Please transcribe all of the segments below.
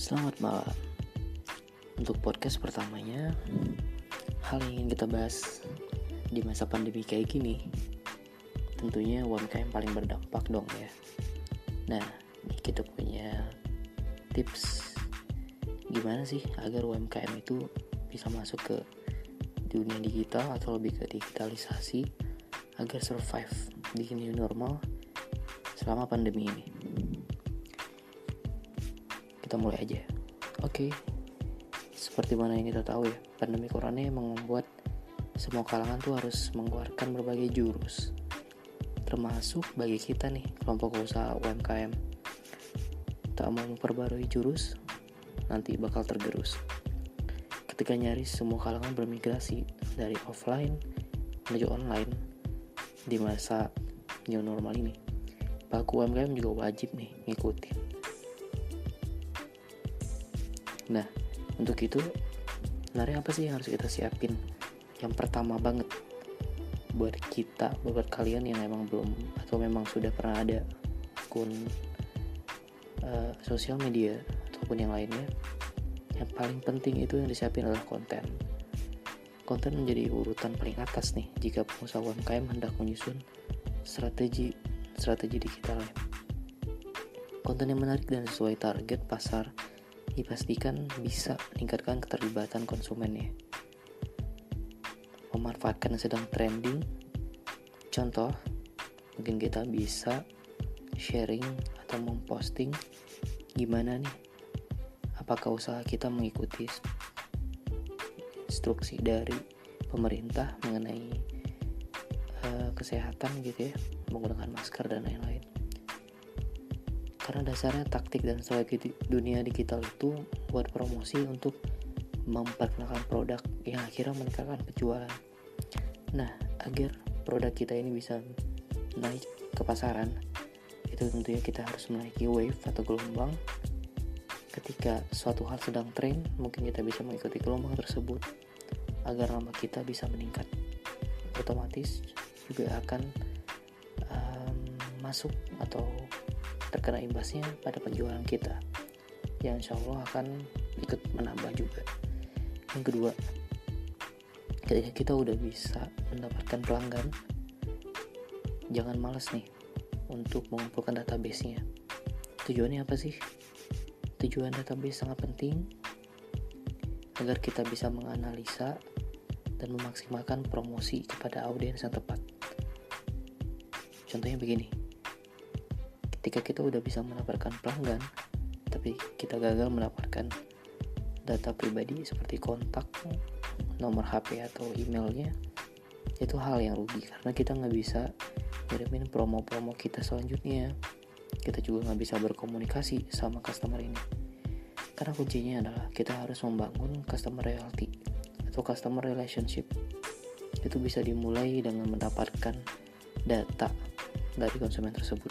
Selamat malam. Untuk podcast pertamanya, hal yang ingin kita bahas di masa pandemi kayak gini, tentunya UMKM paling berdampak dong ya. Nah, kita punya tips gimana sih agar UMKM itu bisa masuk ke dunia digital atau lebih ke digitalisasi agar survive di new normal selama pandemi ini. Kita mulai aja. Oke. Seperti mana yang kita tahu ya, pandemi corona memang membuat semua kalangan tuh harus mengeluarkan berbagai jurus. Termasuk bagi kita nih, kelompok usaha UMKM. Tak mau memperbarui jurus, nanti bakal tergerus. Ketika nyaris semua kalangan bermigrasi dari offline menuju online di masa new normal ini, pelaku UMKM juga wajib nih ngikutin. Nah, untuk itu sebenarnya apa sih yang harus kita siapin? Yang pertama banget buat kita, buat kalian yang emang belum atau memang sudah pernah ada akun sosial media ataupun yang lainnya, yang paling penting itu yang disiapin adalah konten. Konten menjadi urutan paling atas nih jika pengusaha UMKM hendak menyusun strategi digitalnya. Konten yang menarik dan sesuai target pasar dipastikan bisa meningkatkan keterlibatan konsumennya. Memanfaatkan yang sedang trending. Contoh, mungkin kita bisa sharing atau memposting gimana nih, apakah usaha kita mengikuti instruksi dari pemerintah mengenai kesehatan gitu ya, menggunakan masker dan lain-lain. Karena dasarnya taktik dan strategi dunia digital itu buat promosi untuk memperkenalkan produk yang akhirnya meningkatkan penjualan. Nah, agar produk kita ini bisa naik ke pasaran, itu tentunya kita harus menaiki wave atau gelombang. Ketika suatu hal sedang tren, mungkin kita bisa mengikuti gelombang tersebut agar nama kita bisa meningkat. Otomatis juga akan masuk atau terkena imbasnya pada penjualan kita, yang insya Allah akan ikut menambah juga. Yang kedua, ketika kita udah bisa mendapatkan pelanggan, jangan malas nih untuk mengumpulkan database-nya. Tujuannya apa sih? Tujuan database sangat penting agar kita bisa menganalisa dan memaksimalkan promosi kepada audiens yang tepat. Contohnya begini, ketika kita udah bisa mendapatkan pelanggan, tapi kita gagal mendapatkan data pribadi seperti kontak, nomor HP atau emailnya, itu hal yang rugi karena kita nggak bisa ngirimin promo-promo kita selanjutnya. Kita juga nggak bisa berkomunikasi sama customer ini. Karena kuncinya adalah kita harus membangun customer loyalty atau customer relationship. Itu bisa dimulai dengan mendapatkan data dari konsumen tersebut.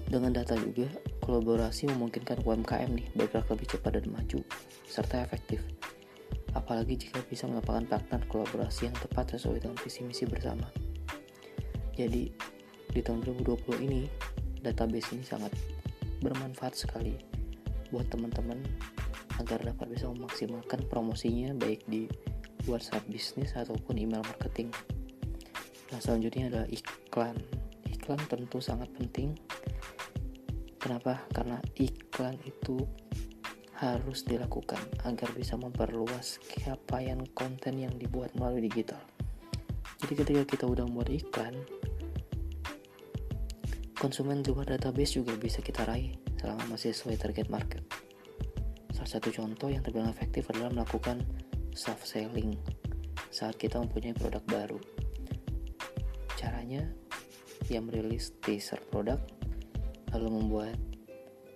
Dengan data juga, kolaborasi memungkinkan UMKM nih bergerak lebih cepat dan maju, serta efektif. Apalagi jika bisa mendapatkan partner kolaborasi yang tepat sesuai dengan visi misi bersama. Jadi, di tahun 2020 ini, database ini sangat bermanfaat sekali buat teman-teman agar dapat bisa memaksimalkan promosinya baik di WhatsApp bisnis ataupun email marketing. Nah, selanjutnya adalah iklan. Iklan tentu sangat penting. Kenapa? Karena iklan itu harus dilakukan agar bisa memperluas capaian konten yang dibuat melalui digital. Jadi ketika kita udah membuat iklan, konsumen di luar database juga bisa kita raih selama masih sesuai target market. Salah satu contoh yang terbilang efektif adalah melakukan soft selling saat kita mempunyai produk baru. Caranya, yang merilis teaser produk, lalu membuat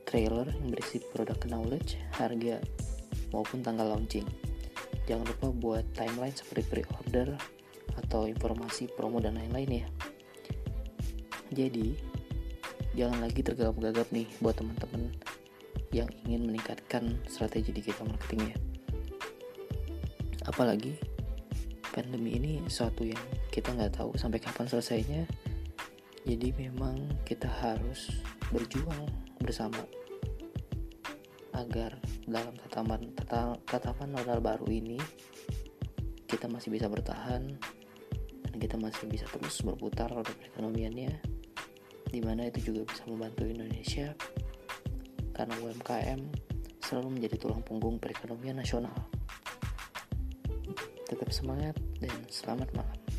trailer yang berisi produk knowledge, harga, maupun tanggal launching. Jangan lupa buat timeline seperti pre-order atau informasi promo dan lain-lain ya. Jadi, jangan lagi tergagap-gagap nih buat teman-teman yang ingin meningkatkan strategi digital marketingnya. Apalagi pandemi ini suatu yang kita nggak tahu sampai kapan selesainya. Jadi memang kita harus berjuang bersama agar dalam tatapan modal baru ini kita masih bisa bertahan dan kita masih bisa terus berputar roda perekonomiannya, di mana itu juga bisa membantu Indonesia karena UMKM selalu menjadi tulang punggung perekonomian nasional. Tetap semangat dan selamat malam.